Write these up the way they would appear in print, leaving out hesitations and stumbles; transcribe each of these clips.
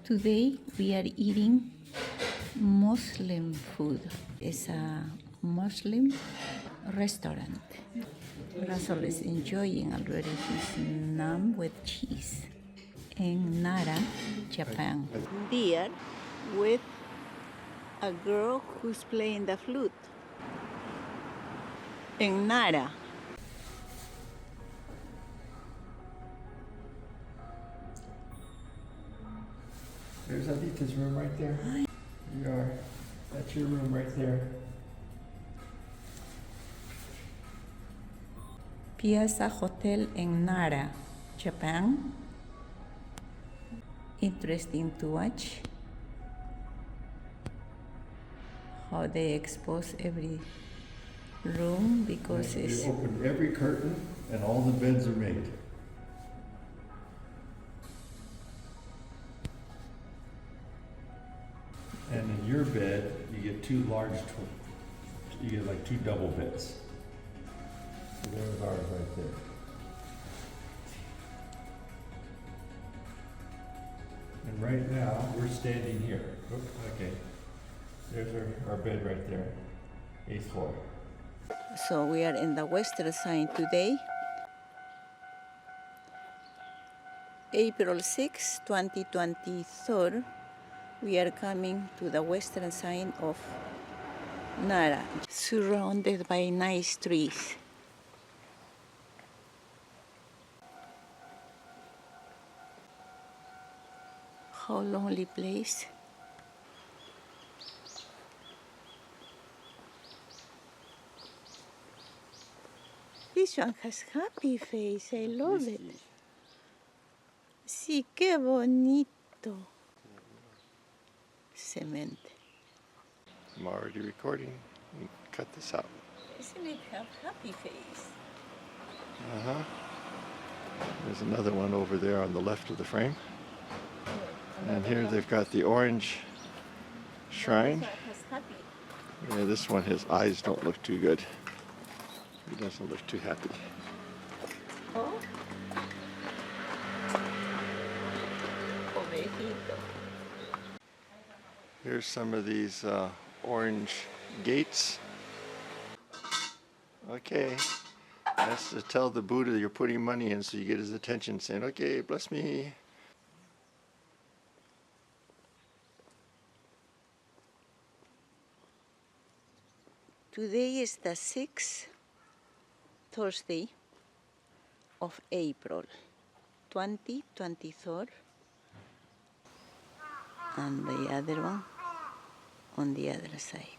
Today we are eating Muslim food. It's a Muslim restaurant. Russell is enjoying already his naan with cheese in Nara, Japan. Deer with a girl who's playing the flute in Nara. There's Adita's room right there. You are. That's your room right there. Piazza Hotel in Nara, Japan. Interesting to watch how they expose every room because You it's open every curtain and all the beds are made. And in your bed, you get two large, you get like two double beds. So there's ours right there. And right now, we're standing here. Oops, okay. There's our bed right there, 8th floor. so we are in the western side today. April 6, 2023, we are coming to the western side of Nara, surrounded by nice trees. How lonely place. This one has happy face, I love it. Sí, qué bonito. Cement. I'm already recording. You cut this out. Isn't it have happy face? Uh-huh. There's another one over there on the left of the frame. And here they've got the orange shrine. This one has happy. Yeah, this one, his eyes don't look too good. He doesn't look too happy. Oh. Ovejito. Here's some of these orange gates. Okay. That's to tell the Buddha you're putting money in so you get his attention, saying, okay, bless me. Today is the 6th Thursday of April 2023, and the other one on the other side.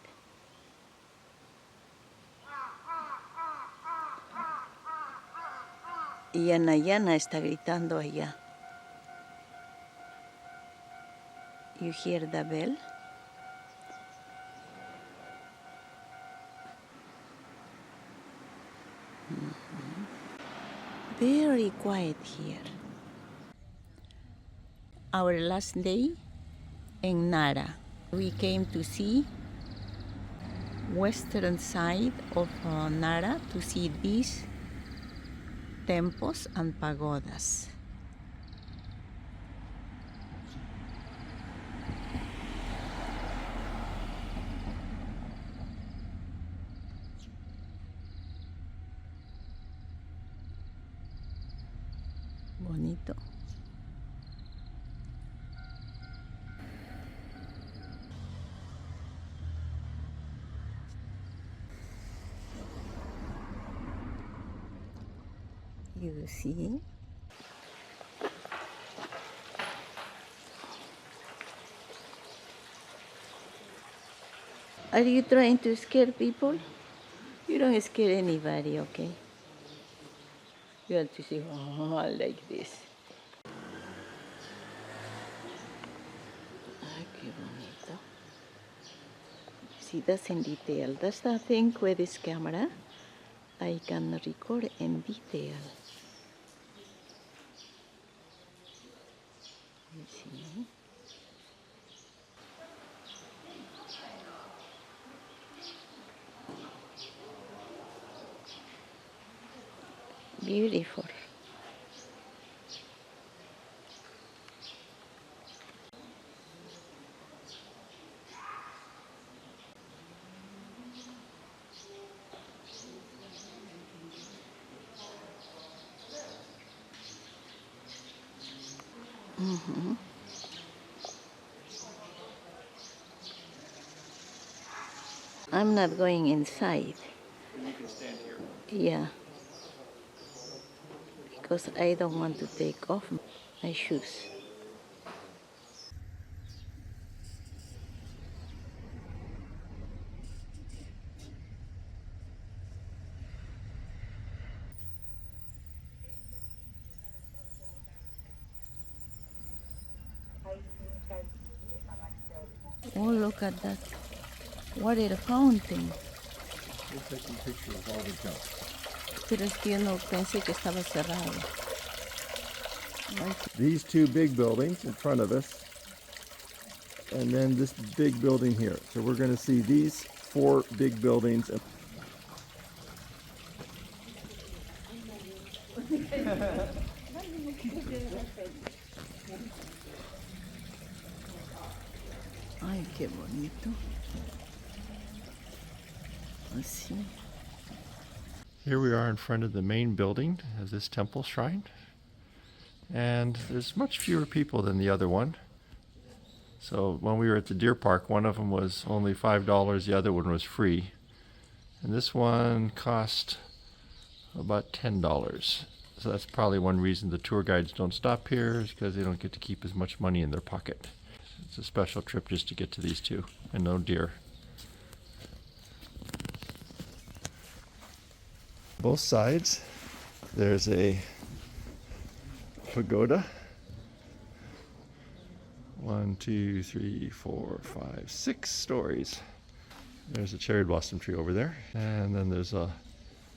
Y Yana está gritando allá. You hear the bell? Very quiet here. Our last day in Nara. We came to see western side of Nara to see these temples and pagodas. Bonito. You see? Are you trying to scare people? You don't scare anybody, okay? You have to say, oh, like this. Ay, qué bonito. See, that's in detail. That's the thing with this camera. I can record in detail. You see? Beautiful. Mhm. I'm not going inside. You can stand here. Yeah. Because I don't want to take off my shoes. Oh, look at that. What a fountain. We're taking pictures of all the junk. Pero es que yo no pensé que estaba cerrado. Ay, These two big buildings in front of us, and then this big building here. So we're going to see these four big buildings. ay, qué bonito. Así. Here we are in front of the main building of this temple shrine. And there's much fewer people than the other one. So when we were at the deer park, one of them was only $5, the other one was free. And this one cost about $10. So that's probably one reason the tour guides don't stop here, is because they don't get to keep as much money in their pocket. It's a special trip just to get to these two, and no deer. Both sides, there's a pagoda. 1, 2, 3, 4, 5, 6 stories. There's a cherry blossom tree over there. And then there's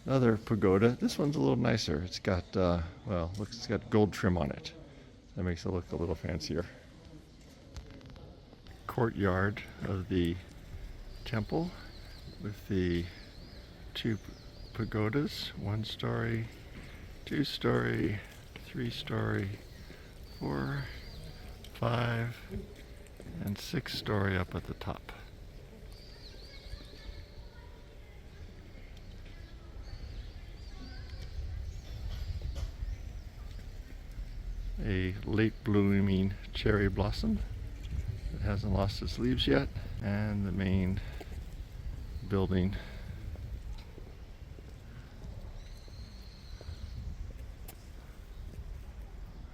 another pagoda. This one's a little nicer. It's got, well, looks, it's got gold trim on it. That makes it look a little fancier. Courtyard of the temple with the two pagodas, 1-story, 2-story, 3-story, 4, 5, and 6-story up at the top. A late blooming cherry blossom that hasn't lost its leaves yet, and the main building.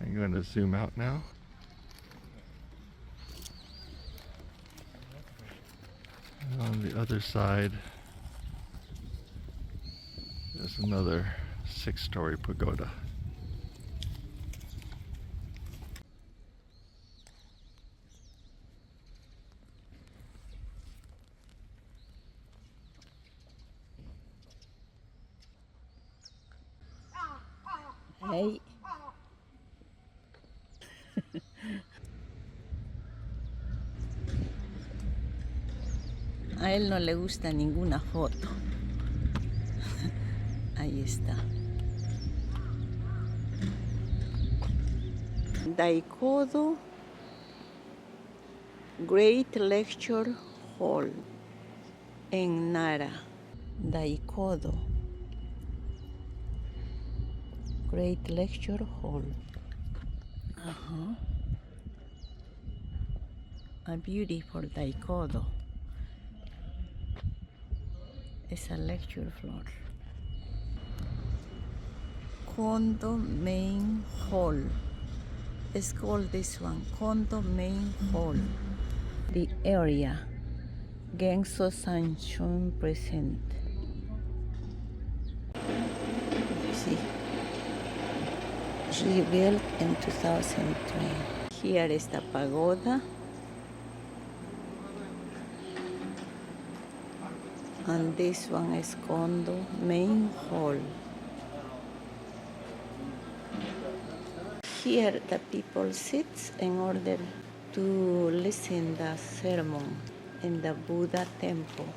I'm going to zoom out now. And on the other side, there's another 6-story pagoda. Hey. A él no le gusta ninguna foto. Ahí está. Daikodo Great Lecture Hall en Nara. Daikodo Great Lecture Hall. A beauty for Daikodo. It's a lecture floor. Kondo Main Hall. It's called this one, Kondo Main Hall. The area, Genso Sanshun present. You see, rebuilt in 2003. Here is the pagoda. And this one is Kondo Main Hall. Here the people sit in order to listen the sermon in the Buddha temple.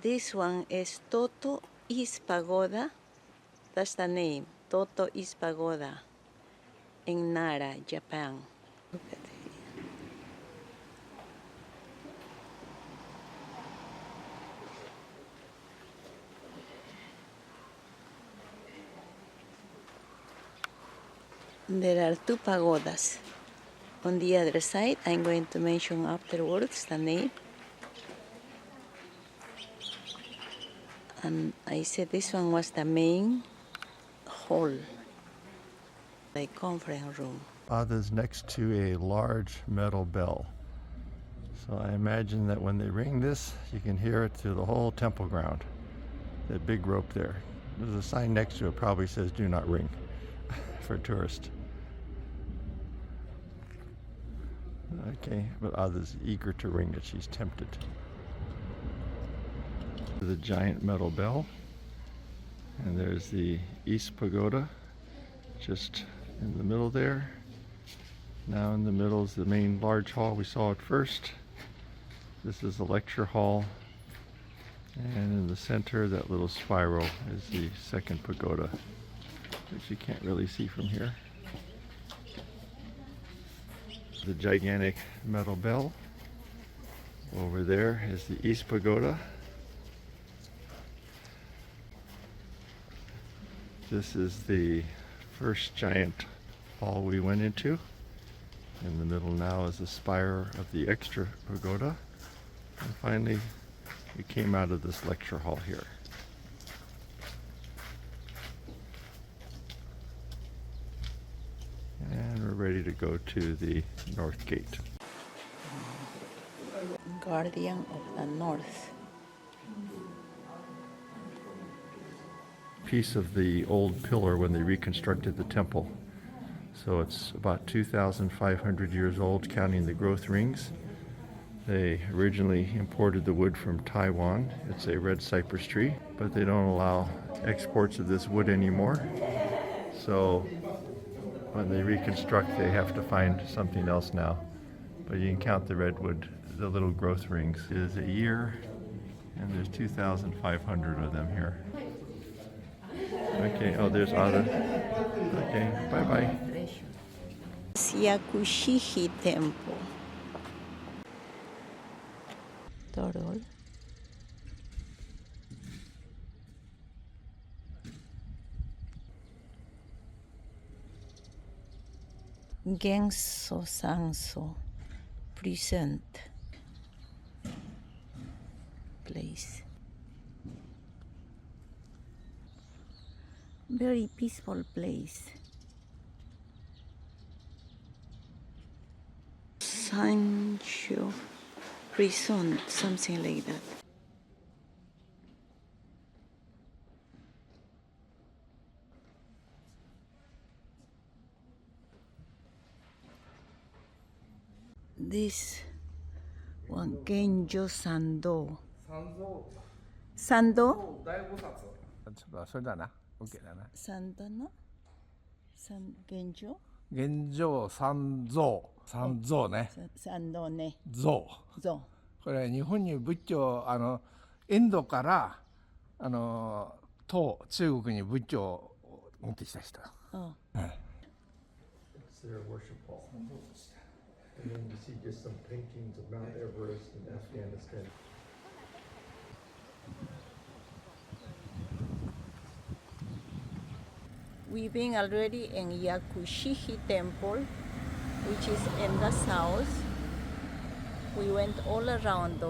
This one is Toto is Pagoda. That's the name, Toto is Pagoda in Nara, Japan. Look at it. There are two pagodas. On the other side, I'm going to mention afterwards the name. And I said this one was the main hall, like conference room. Ada's next to a large metal bell. So I imagine that when they ring this, you can hear it through the whole temple ground. That big rope there. There's a sign next to it, probably says do not ring for tourists. Okay, but Ada's eager to ring it. She's tempted. The giant metal bell. And there's the East Pagoda just in the middle there. Now in the middle is the main large hall we saw at first. This is the lecture hall. And in the center, that little spiral is the second pagoda, which you can't really see from here. The gigantic metal bell. Over there is the East Pagoda. This is the first giant hall we went into. In the middle now is the spire of the extra pagoda. And finally, we came out of this lecture hall here. And we're ready to go to the north gate. Guardian of the North. Piece of the old pillar when they reconstructed the temple. So it's about 2,500 years old, counting the growth rings. They originally imported the wood from Taiwan. It's a red cypress tree, but they don't allow exports of this wood anymore. So when they reconstruct, they have to find something else now. But you can count the redwood, the little growth rings. It is a year, and there's 2,500 of them here. Okay, oh, there's Ada. Okay, bye-bye. Yakushiji Temple. Total. Genso Sanso present place. Very peaceful place. Sancho prison, something like that. This one, Genjo Sando. Sando? それだな。OK だな。 Sando, no? Genjo? 現状三蔵。三蔵ね。Sando ne. 蔵。Zo. これ日本に仏教インドから中国に仏教を持ってきた人。Oh. It's their worship hall. And then you see just some paintings of Mount Everest in Afghanistan. We've been already in Yakushiji Temple, which is in the south. We went all around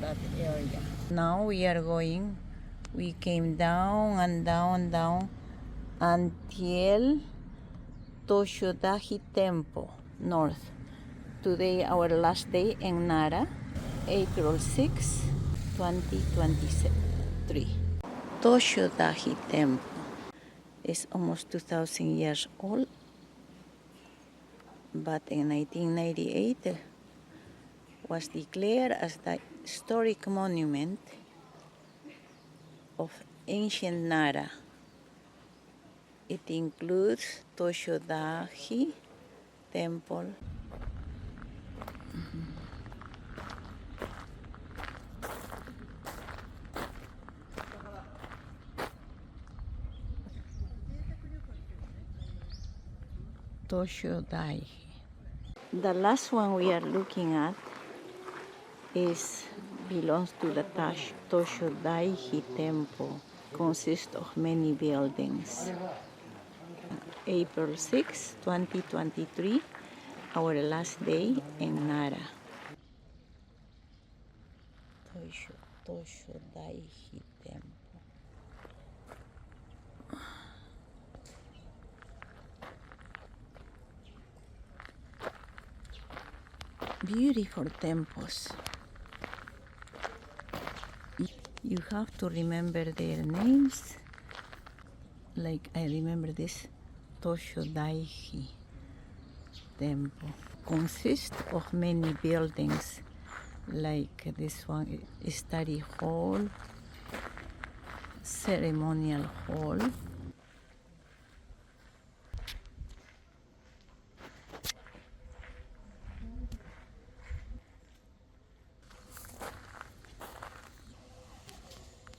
that area. Now we came down and down until Toshodaiji Temple, north. Today, our last day in Nara, April 6, 2023. Toshodaiji Temple is almost 2,000 years old, but in 1998 was declared as the historic monument of ancient Nara. It includes Toshodaiji Temple. Toshodaiji. The last one we are looking at belongs to the Toshodaiji Temple. Consists of many buildings. April 6, 2023, our last day in Nara. Toshodaiji Temple. Beautiful temples. You have to remember their names. Like I remember this Toshodaiji Temple. Consists of many buildings, like this one, study hall, ceremonial hall.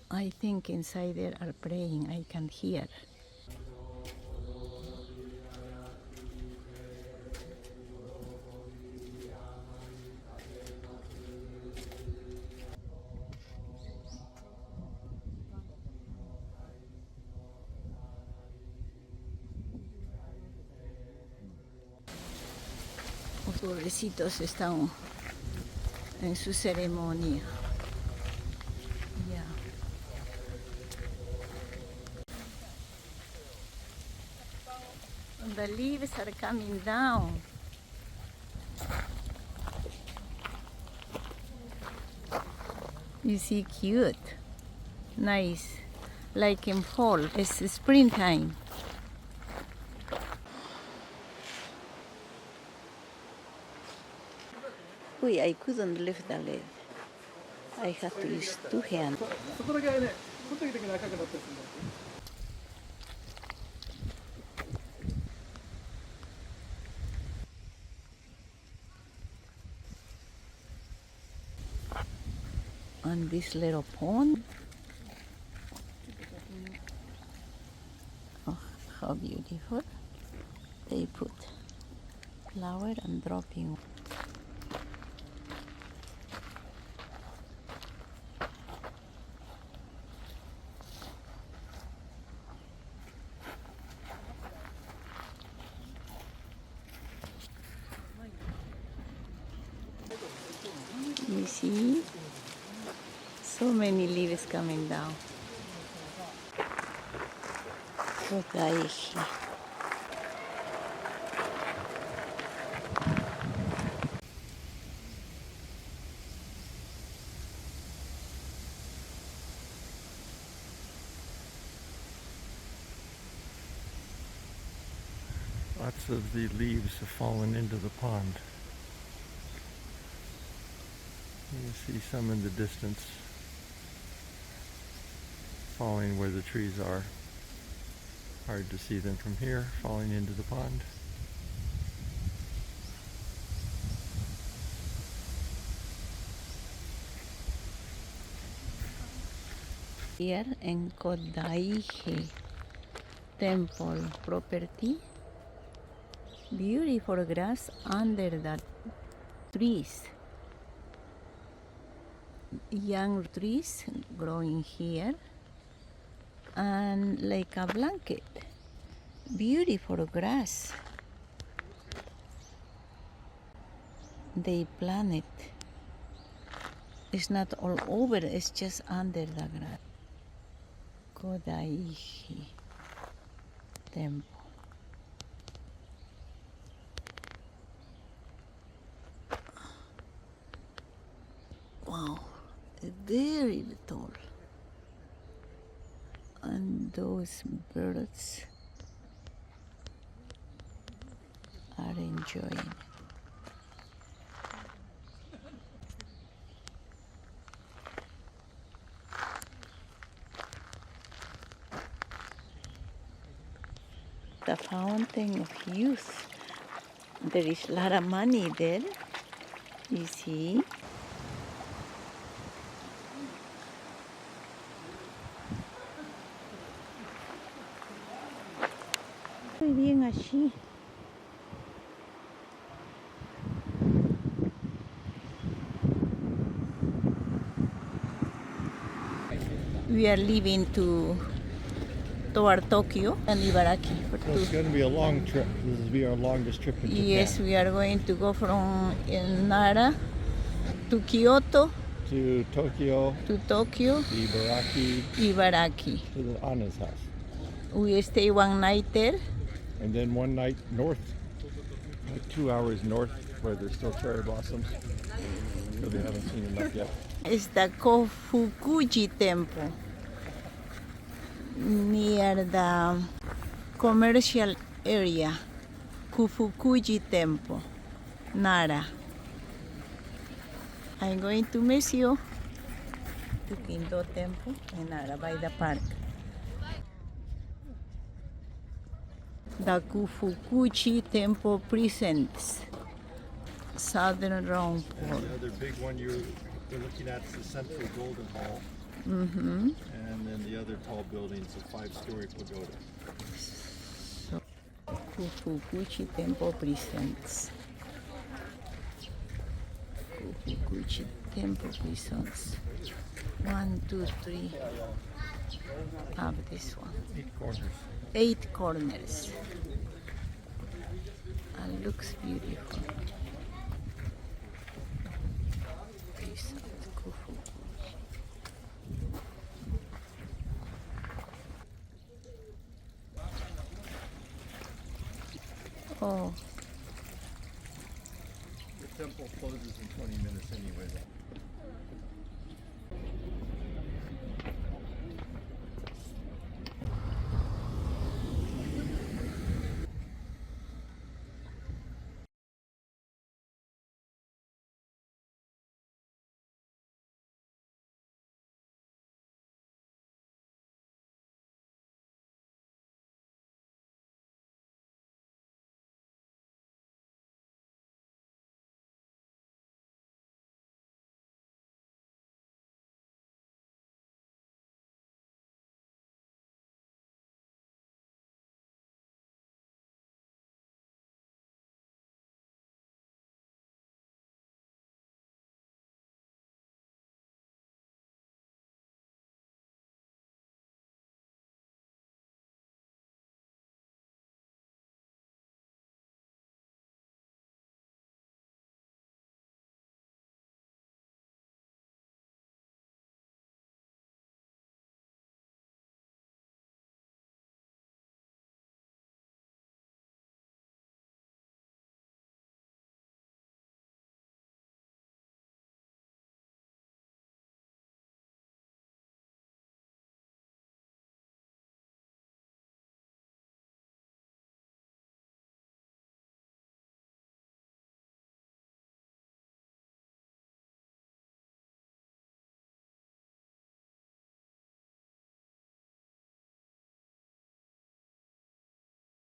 I think inside there are praying, I can hear. Los pobrecitos están en su ceremonia. Yeah. The leaves are coming down. You see, cute, nice, like in fall. It's springtime. Uy, I couldn't lift the lid. I had to use two hands. On this little pond. Oh, how beautiful. They put flower and dropping. You see? So many leaves coming down. Toshodaiji. Lots of the leaves have fallen into the pond. You see some in the distance falling where the trees are. Hard to see them from here, falling into the pond. Here in Toshodaiji Temple property, beautiful grass under the trees. Young trees growing here and like a blanket. Beautiful grass. They plant it. It's not all over, it's just under the grass. Toshodaiji Temple. Wow, very tall. And those birds are enjoying. The fountain of youth. There is a lot of money there. You see? Muy bien así. We are leaving to Kyoto or Tokyo and Ibaraki. So it's going to be a long trip. This will be our longest trip in Japan. Yes, we are going to go from Nara to Kyoto To Tokyo, to Tokyo, to Ibaraki, Ibaraki. to the Anna's house. We stay one night there. And then one night north, like 2 hours north, where there's still cherry blossoms. Really haven't seen enough yet. It's the Kofukuji Temple near the commercial area. Kofukuji Temple, Nara. I'm going to miss you to Kindo Temple in Nara by the park. The Kofukuji Temple presents Southern Round And Pole. the other big one you're looking at is the Central Golden Hall. Mm-hmm. And then the other tall building is a 5-story pagoda. So, Kofukuji Temple presents. Kofukuji Temple presents. 1, 2, 3. Have this one. 8 corners. 8 corners. And looks beautiful. Present Kofukuji. Oh, The temple closes in 20 minutes anyway.